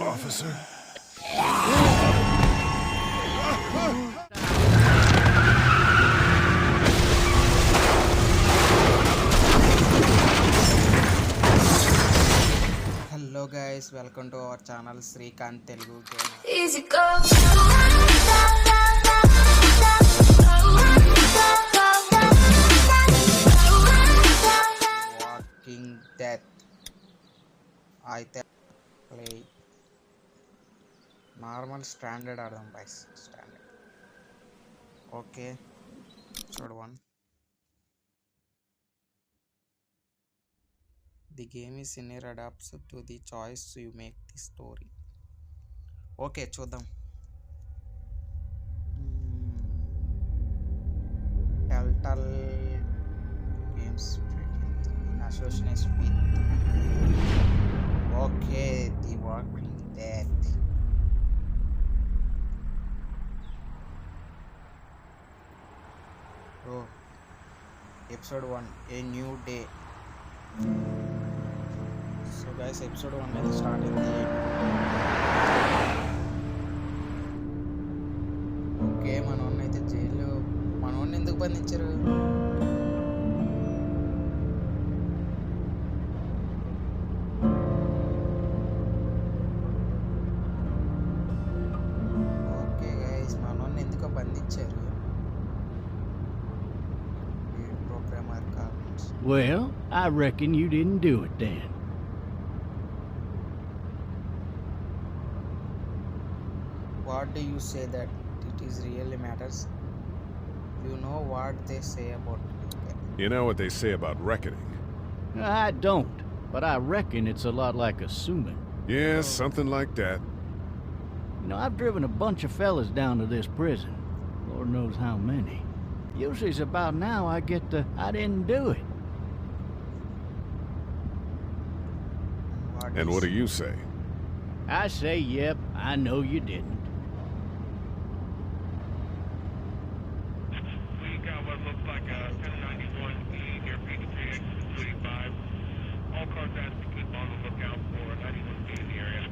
Officer? Hello guys, welcome to our channel Srikanth Telugu Gamer. Easy go. Walking Death. అయితే play normal standard ఆడదాం guys. Standard. Okay. Episode 1. The game is linear adapts to the choice you make the story. Okay, చూద్దాం. Telltale Games in association with The Walking Dead. Oh, episode 1, A New Day. So guys, episode 1 అయితే start అయింది. Okay, మనోడిని అయితే jail మనోడిని ఎందుకు బంధించారు? Okay guys, మనోడిని ఎందుకో బంధించారు. Programmer comments. Well, I reckon you didn't do it then. What do you say that it is really matters? You know what they say about it. You know what they say about reckoning? I don't, but I reckon it's a lot like assuming. Yeah, something like that. You know, I've driven a bunch of fellas down to this prison. Lord knows how many. Usually it's about now I get the, I didn't do it. And what do you say? I say, yep, I know you didn't. We got what looks like a 1091 E near Peachtree exit 35. All cars asked to keep on the lookout for 91 B in the area.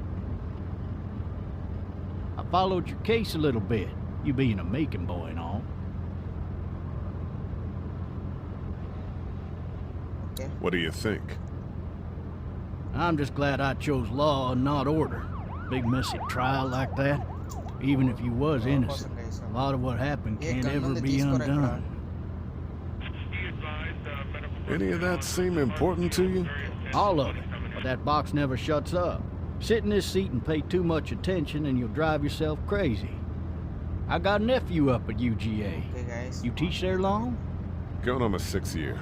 I followed your case a little bit, you being a Macon boy and all. Okay. What do you think? I'm just glad I chose law and not order. Big messy trial like that. Even if you was innocent, a lot of what happened can't ever be undone. Be advised, medical Any of that seem important to you? All of it. But that box never shuts up. Sit in this seat and pay too much attention and you'll drive yourself crazy. I got a nephew up at UGA. Okay guys. You teach there long? Going on my 6th year.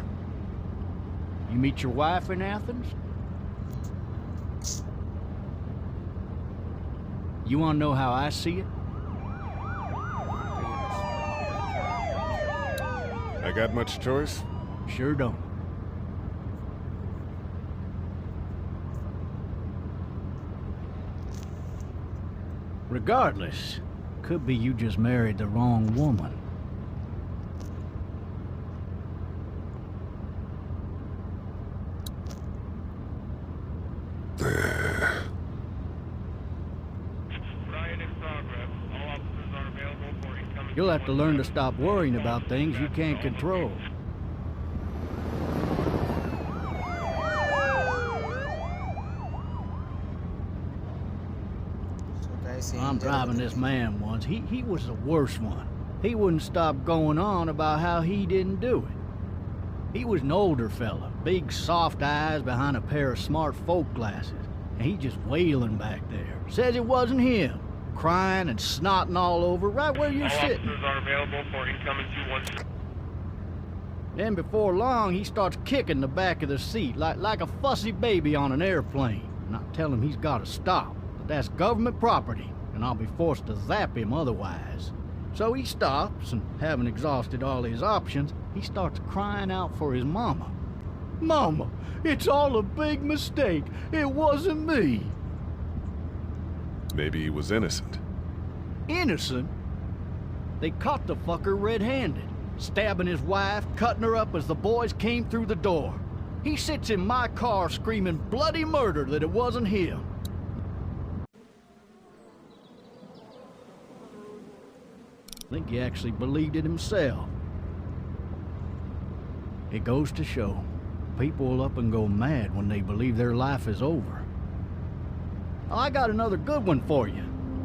You meet your wife in Athens? You want to know how I see it? I got much choice? Sure don't. Regardless, could be you just married the wrong woman. riot in progress. All officers are available for incoming. You'll have to learn to stop worrying about things you can't control. So guys, I'm driving this man once. He was the worst one. He wouldn't stop going on about how he didn't do it. He was an older fella, big soft eyes behind a pair of smart folk glasses, and he just wailing back there. Says it wasn't him, crying and snotting all over right where you're All sitting. officers are available for incoming 213. Then before long, he starts kicking the back of the seat like a fussy baby on an airplane. And I tell him he's got to stop, but that's government property, and I'll be forced to zap him otherwise. So he stops, and having exhausted all his options, he starts crying out for his mama. Mama, it's all a big mistake. It wasn't me. Maybe he was innocent. Innocent? They caught the fucker red-handed, stabbing his wife, cutting her up as the boys came through the door. He sits in my car screaming bloody murder that it wasn't him. I think he actually believed it himself. It goes to show, people will up and go mad when they believe their life is over. I got another good one for you.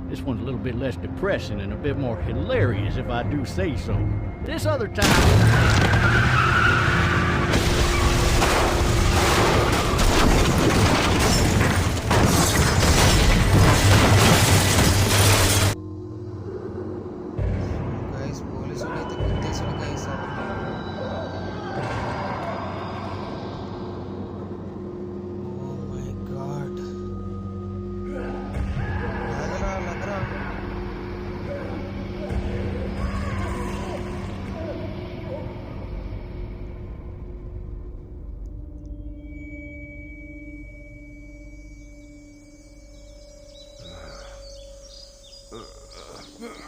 This one's a little bit less depressing and a bit more hilarious, if I do say so. This other time... guys పోలీసులు అయితే గుర్తేసాడు guys oh my god లగరా లగరా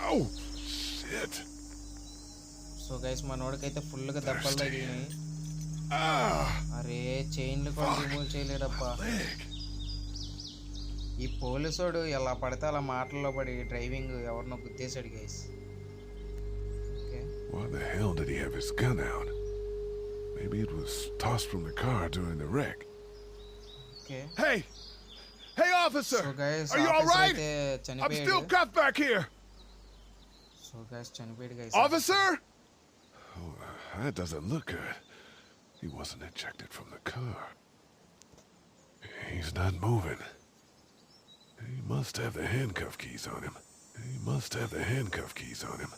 Oh, shit. So guys మనోడికైతే ఫుల్గా దెబ్బలు తగిలినాయి Ah, అరే చైన్లు కూడా రిమూవ్ చేయలేడబ్బా leg. ఈ పోలీసోడు ఎలా పడితే అలా మాటల్లో పడి డ్రైవింగ్ ఎవరినో గుద్దేశాడు guys okay Why the hell did he have his gun out? Maybe it was tossed from the car during the wreck. Okay Hey! Hey, officer! So guys Are you all right? అయితే I'm చనిపోయాడు still cuffed back here. So guys చనిపోయాడు guys Officer? Oh, that doesn't look good. He wasn't ejected from the car. He's not moving. He must have the handcuff keys on him. He must have the handcuff keys on him.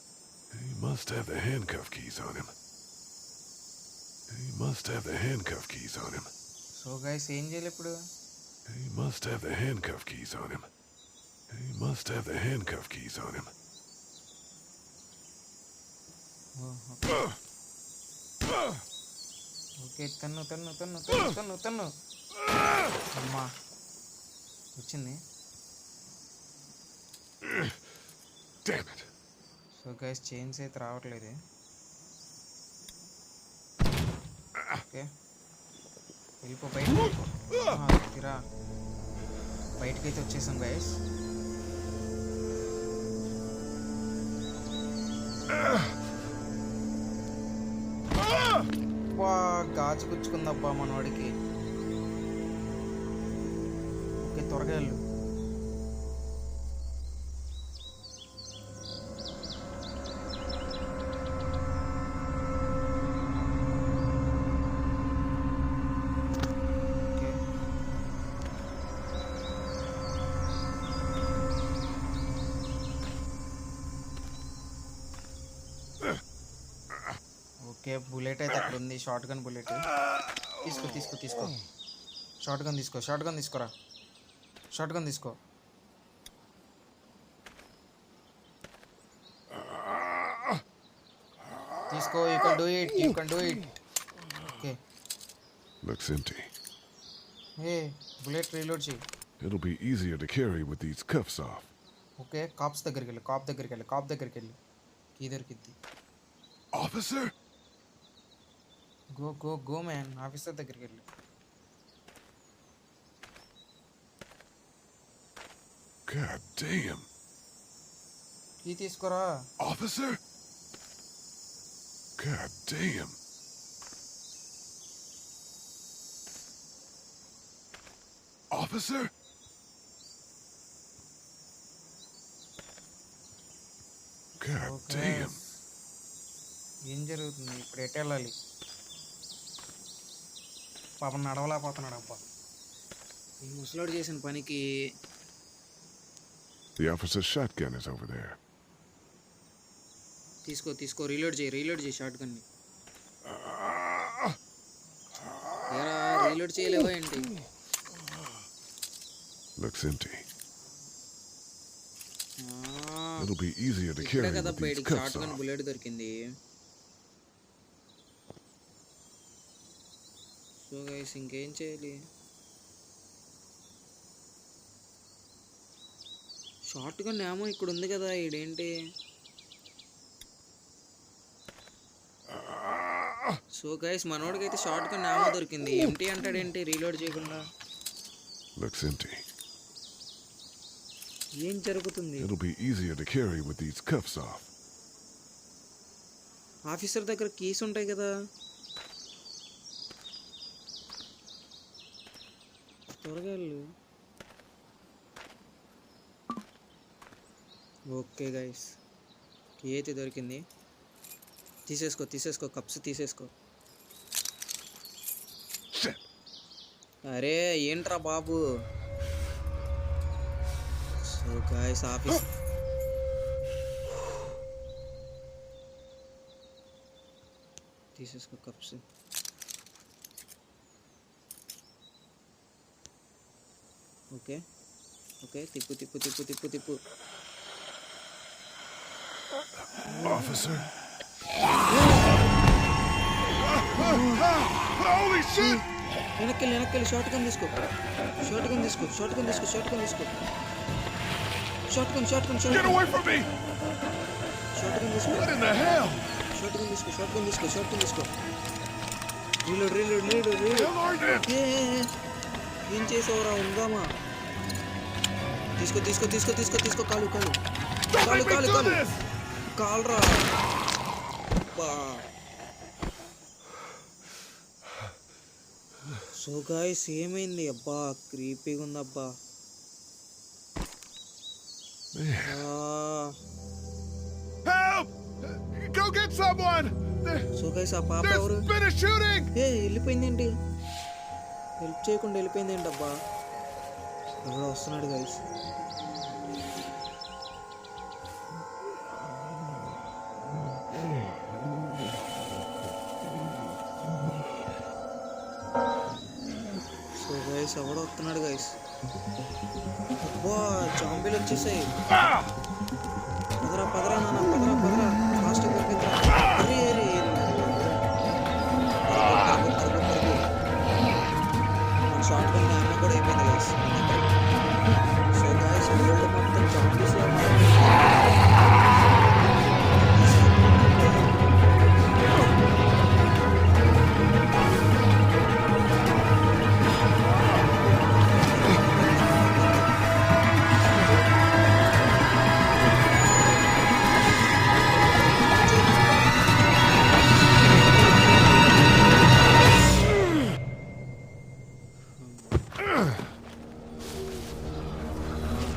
He must have the handcuff keys on him. He must have the handcuff keys on him. So guys ఏం చేయాలి ఇప్పుడు He must have the handcuff keys on him. He must have the handcuff keys on him. Okay తన్ను అమ్మా వచ్చింది Damn it. So guys chains అయితే రావట్లేదు okay వెళ్ళిపో బయట తిరా బయటకైతే వచ్చేసాం గైస్ గాజు గుచ్చుకుందబ్బా మనవాడికి ఓకే త్వరగా వెళ్ళు ఓకే ఓకే బుల్లెట్ అయితే అక్కడ ఉంది షార్ట్ గన్ బుల్లెట్ తీసుకో షార్ట్ గన్ తీసుకోరా షార్ట్ గన్ తీసుకో you can do it okay Looks empty. A bullet reload చేయి It'll be easier to carry with these cuffs off. Okay cop దగ్గరికి వెళ్ళి key దొరికిద్ది Officer? గో మ్యాన్ ఆఫీసర్ దగ్గరికి వెళ్ళి God damn. Key తీసుకోరా Officer? God damn. Officer? God damn. ఏం జరుగుతుంది ఇప్పుడు ఎటు వెళ్ళాలి పాపం నడవలేకపోతున్నాడు అబ్బా ఈ ముసలోడు చేసిన పనికి The officer's shotgun is over there. తీసుకో రీలోడ్ చేయి షార్ట్ గన్ని రీలోడ్ చేయలేవా ఏంటి Looks empty. It'll be easier to ఇక్కడే carry కదా with these బయటికి cuffs short gun off. Bullet దొరికింది సో గైస్ ఇంకేం చేయాలి షార్ట్ గన్ ఏమో ఇక్కడ ఉంది కదా ఈడేంటి సో గైస్ మనోడికి అయితే షార్ట్ గన్ ఏమో దొరికింది ఏంటి అంటాడేంటి రీలోడ్ చేయకుండా Looks empty. ఏం జరుగుతుంది It'll be easier to carry with these cuffs off. Officer దగ్గర కీస్ ఉంటాయి కదా, త్వరగా వెళ్ళు. ఓకే గైస్, కీ అయితే దొరికింది. తీసేసుకో కప్స్ తీసేసుకో. Shit. అరే ఏంట్రా బాబు. సో గైస్ ఆఫీస్ తీసేసుకో కప్స్. ఓకే ఓకే, తిప్పు. Officer. Holy shit! వెనక్కి షార్ట్ గన్ తీసుకో. Get away from me! What in the hell? Reload. Hell are you? ఏం చేసావురా ఉందామా. తీసుకో కాలు Don't make me do this! కాల్రా. సో గాయ్స్ ఏమైంది అబ్బా, క్రీపీగా ఉందబ్బా. Help! Go get someone! So guys ఆ పాప ఎవరు? There's been a shooting! వెళ్ళిపోయిందేంటి, హెల్ప్ చేయకుండా వెళ్ళిపోయిందేంటి అబ్బా. ఎవడో వస్తున్నాడు గాయ్స్. సో గైస్ ఎవడో వస్తున్నాడు గైస్. అబ్బా జాంబీలు వచ్చేసాయి. పదరా నాన్న, ఫాస్ట్గా పరిగెత్తరా. అరే మన షార్ట్ గన్ అన్న కూడా అయిపోయింది గైస్. సో గైస్ వరల్డ్ మొత్తం జాంబీస్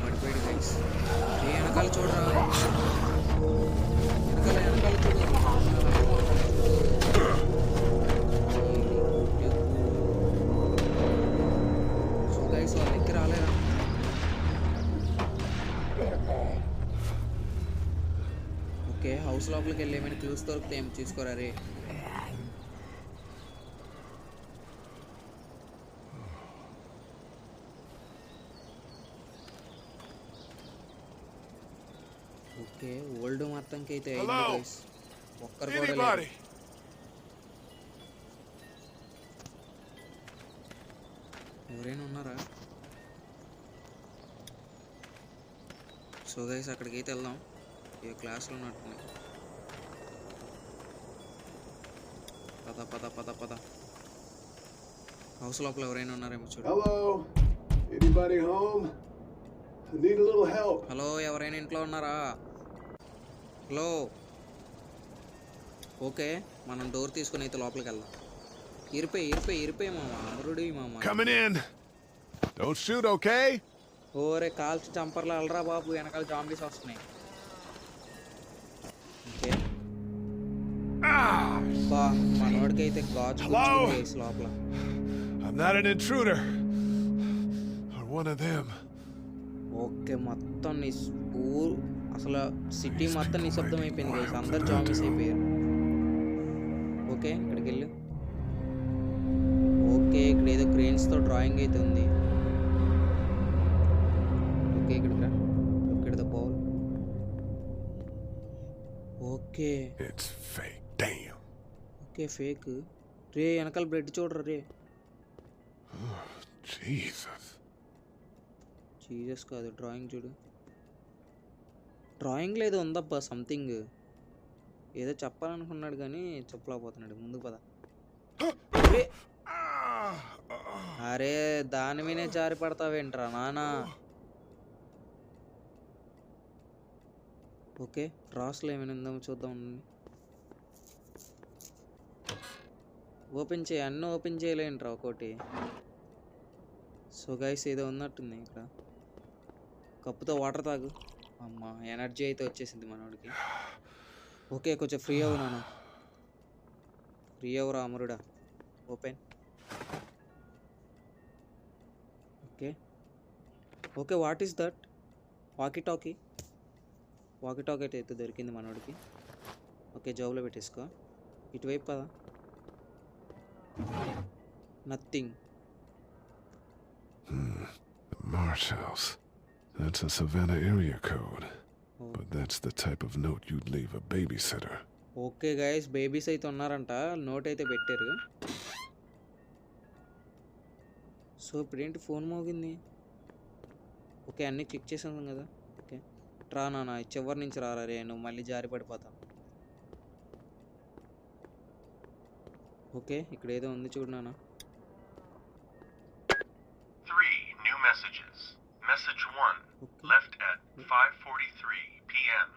పడిపోయాడు గైస్. వెనకాల చూడరా, వెనకాల చూడు. సో గైస్ వాళ్ళ దగ్గర రాలేరా. ఓకే హౌస్ లోపలికి వెళ్ళి ఏమైనా క్లూస్ దొరికితే ఏం చూసుకోరా రే. ఓకే ఓల్డ్ మొత్తంకి అయితే అయింది Hello? గైస్. ఒక్కరు కూడా లేరు. Anybody? ఎవరైనా ఉన్నారా? సో గైస్ అక్కడికి అయితే వెళ్దాం. ఈ క్లాస్లో ఉన్నట్టున్నాయి. పద హౌస్ లోపల ఎవరైనా ఉన్నారేమో చూడు. Hello? Anybody home? I need a little help. Hello ఎవరైనా ఇంట్లో ఉన్నారా? హలో. ఓకే మనం డోర్ తీసుకుని అయితే లోపలికి వెళ్దాం. ఇరిపోయి మామ, అమరుడి మామ. Coming in. Don't shoot, okay? ఓరే కాల్చి చంపర్లు అలరా బాబు, వెనకాల జాంబీస్ వస్తున్నాయి. ఓకే బా మనోడికి అయితే గాజు గుచ్చుకుంది లోపల. I'm not an intruder. Or one of them. Okay మొత్తం అసలు సిటీ మొత్తం నిశ్శబ్దం అయిపోయింది గైస్. అందరు జాంబీస్ అయిపోయారు. ఓకే ఇక్కడికి వెళ్ళు. ఓకే ఇక్కడ ఏదో క్రెయిన్స్తో డ్రాయింగ్ అయితే ఉంది. ఓకే ఇక్కడికి రా. ఇక్కడ bowl. Okay It's fake. Damn. Okay fake. రే వెనకాల బ్రెడ్ చూడరా రే. Jesus. జీసస్ కాదు, డ్రాయింగ్ చూడు. డ్రాయింగ్ లేదు ఉందబ్బా సంథింగ్. ఏదో చెప్పాలనుకున్నాడు కానీ చెప్పలేకపోతున్నాడు. ముందుకు పద. అరే దాని మీదే జారి పడతావేంట్రా నానా. ఓకే రాసులో ఏమైనా ఉందామో చూద్దాం. ఓపెన్ చేయి, అన్నీ ఓపెన్ చేయలేంట్రా ఒకటి. సో గైస్ ఏదో ఉన్నట్టుంది ఇక్కడ. కప్పుతో వాటర్ తాగు. అమ్మ ఎనర్జీ అయితే వచ్చేసింది మనోడికి. ఓకే కొంచెం ఫ్రీ అవ్వు నాన్న, ఫ్రీ అవ్వరా అమరుడా. Open. Okay okay what is that? Walkie talkie. Walkie talkie అయితే దొరికింది మనోడికి. ఓకే జాబ్లో పెట్టేసుకో. ఇటువైపు కదా. Nothing. The Marsh House. That's a Savannah area code. But that's the type of note you'd leave a babysitter. Okay guys babies అయితే ఉన్నారంట, note అయితే పెట్టారు. సో ఇప్పుడేంటి ఫోన్ మోగింది? ఓకే అన్నీ క్లిక్ చేసాను కదా. ఓకే రా నాన్న, చివరి నుంచి రారా రే, నువ్వు మళ్ళీ జారి పడిపోతావు. ఓకే ఇక్కడ ఏదో ఉంది చూడు నాన్న. 3 new messages. Message 1, Okay. left at 5:43 p.m.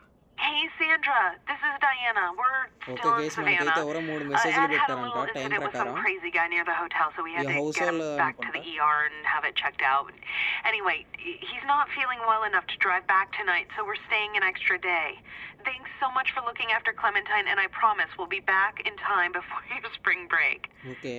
Hey Sandra, this is Diana. We're okay still in guys మనకైతే Savannah. ఎవరో 3 మెసేజ్లు Ed had a పెట్టారంట little time incident with some ప్రకారం. crazy guy near the hotel, so we had Yeah, to get him household, back to the అనుకుంటా. ER and have it checked out. Anyway, he's not feeling well enough to drive back tonight, so we're staying an extra day. Thanks so much for looking after Clementine, and I promise we'll be back in time before your spring break. Okay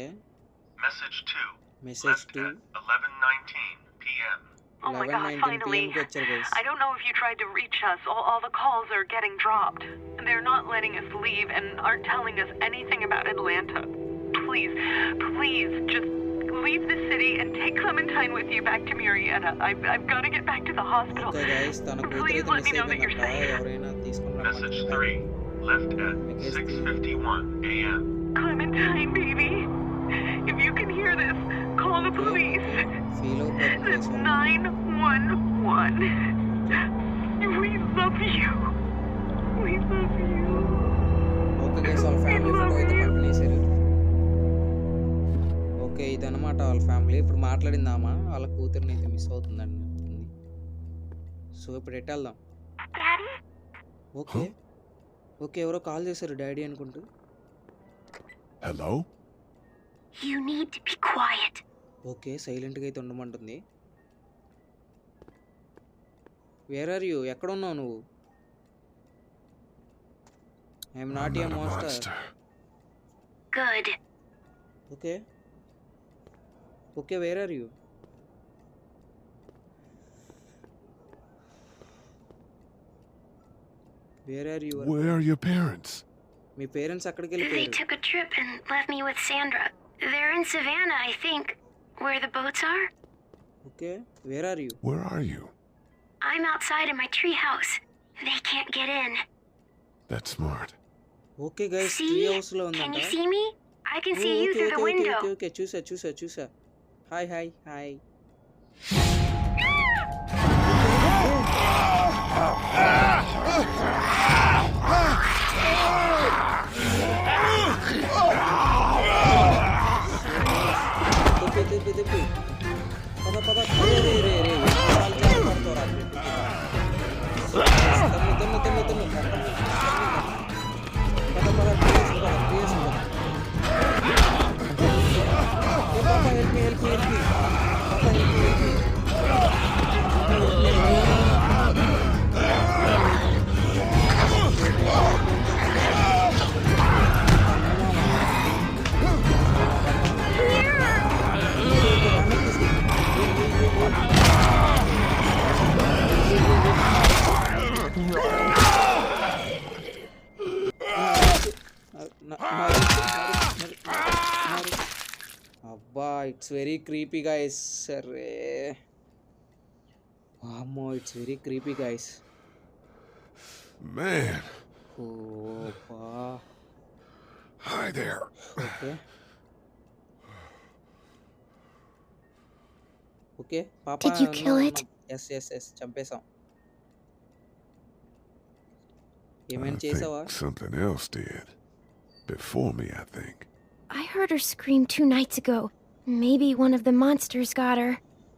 Message 2, message left 2 at 11:19 p.m. Oh my God, 11:19 finally. PM కి వచ్చారు guys. I don't know if you tried to reach us. All the calls are getting dropped. They're not letting us leave and aren't telling us anything about Atlanta. Please, please, just leave the city and take Clementine with you back to Murrieta. I've got to get back to the hospital. Okay guys తన కూతురు Please అయితే let miss me know that you're అయిపోయిందంట, safe. ఎవరైనా తీసుకుని Message రమ్మంటారు. 3, left at 6:51 a.m. Clementine, baby. If you can hear this, call the police. Feel అవుతుంది It's guys. 911. We love you. We love you. Okay guys వాళ్ళ family photo అయితే పక్కనేసారు. Okay ఇదన్నమాట వాళ్ళ family. ఇప్పుడు మాట్లాడిందామా వాళ్ళ కూతురుని అయితే మిస్ అవుతుందండి. సో ఇప్పుడు ఎటు వెళ్దాం? ఓకే ఓకే ఎవరో కాల్ చేశారు డాడీ అనుకుంటూ. Hello? You need to be quiet. Okay సైలెంట్గా అయితే ఉండమంటుంది. Where are you? ఎక్కడున్నావు నువ్వు? I'm I'm not a not a master. monster. Good. Okay okay where are you? Where are you? Where are your parents? మీ parents అక్కడికి They వెళ్ళిపోయారు. took a trip and left me with Sandra. They're in Savannah, I think, where the boats are. Okay where are you? Where are you? I'm outside in my treehouse. They can't get in. That's smart. Okay guys tree See? House లో Can ఉందంట. you see me? I can see you okay through the okay window. Okay okay చూసా. Hi hi hi. దిప్పు పద రే వాళ్ళు జాగ్రత్తరా. తన్ను పద please పాపా హెల్ప్ మీ పాపా హెల్ప్ మీ. అబ్బా ఇట్స్ వెరీ క్రీపీ గైస్. సరే అమ్మో it's very creepy guys. Man. ఓపా Hi there. ఓకే ఓకే పాప Did you kill it? Yes చంపేశాం. ఏమైనా I చేసావా? think something else did. Before me, I think. I heard her scream 2 nights ago. Maybe one of the monsters got her.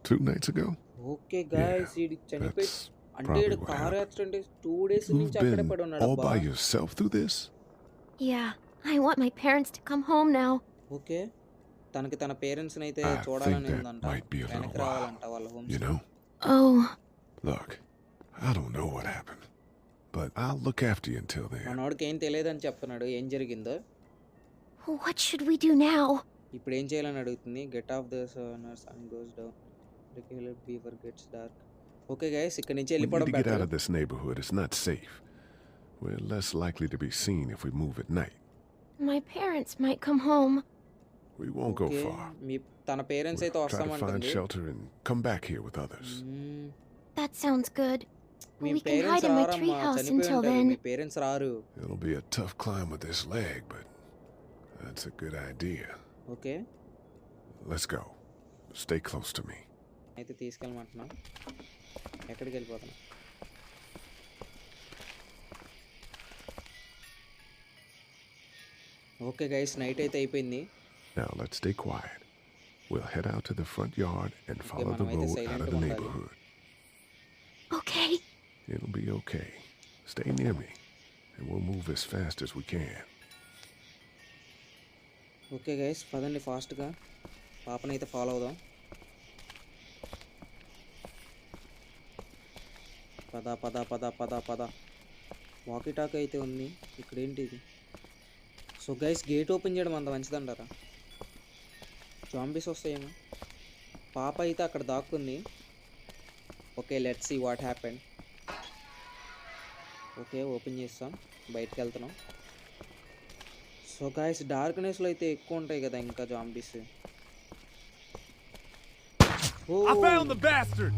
2 nights ago? Okay guys ఇది చనిపోయి That's అంటే probably ఈడు what car happened. Accident 2 days You've నుంచి అక్కడే been పడి ఉన్నాడు all అబ్బా. by yourself through this? Yeah, I want my parents to come home now. Okay, తనకి తన పేరెంట్స్ని అయితే I think చూడాలని that ఉందంట, might be a little వెనక్కి while. రావాలంట వాళ్ళ homes. You know? Oh, Look, I don't know what happened, but I'll look after you until then. మనోడికి ఏం తెలియదని చెప్తున్నాడు ఏం జరిగిందో. what should we do now? ఇప్పుడు ఏం చేయాలని అడుగుతుంది. Get off the sun goes down before gets dark. Okay guys, ఇక్కడ నుంచి We need వెళ్ళిపోవడం to get out better. of this neighborhood. It's not safe. We're less likely to be seen if we move at night. My parents might come home. We won't go okay, far. తన parents అయితే We'll try to find వస్తామంటుంది. shelter and come back here with others. That sounds good. Me We can parents hide in my రారమ్మా, treehouse చనిపోయి until ఉంటారు. then. మీ parents రారు. It'll be a tough climb with this leg, but that's a good idea. Okay, Let's go. Stay close to me. అయితే తీసుకెళ్ళమంటున్నా. ఎక్కడికి వెళ్ళిపోతున్నా? Okay guys, night అయితే అయిపోయింది. Now let's stay quiet. We'll head out to the front yard and follow the మనమైతే road out of silent the గా ఉండాలి. neighborhood. Okay. It'll be okay. Stay near me, and we'll move as fast as we can. Okay guys, పదండి ఫాస్ట్గా. పాపనైతే follow అవుదాం. పద పద పద పద పద. వాకీ టాక్ అయితే ఉంది. ఇక్కడ ఏంటి ఇది? సో గైస్, గేట్ ఓపెన్ చేయడం అంత మంచిదంటారా? జాంబీస్ వస్తాయేమో. పాప అయితే అక్కడ దాక్కుంది. Okay, let's see what happened. Okay, open చేస్తాం, బయటకు వెళ్తున్నాం. సో గైస్, డార్క్నెస్లో అయితే ఎక్కువ ఉంటాయి కదా ఇంకా zombies. I found the bastard!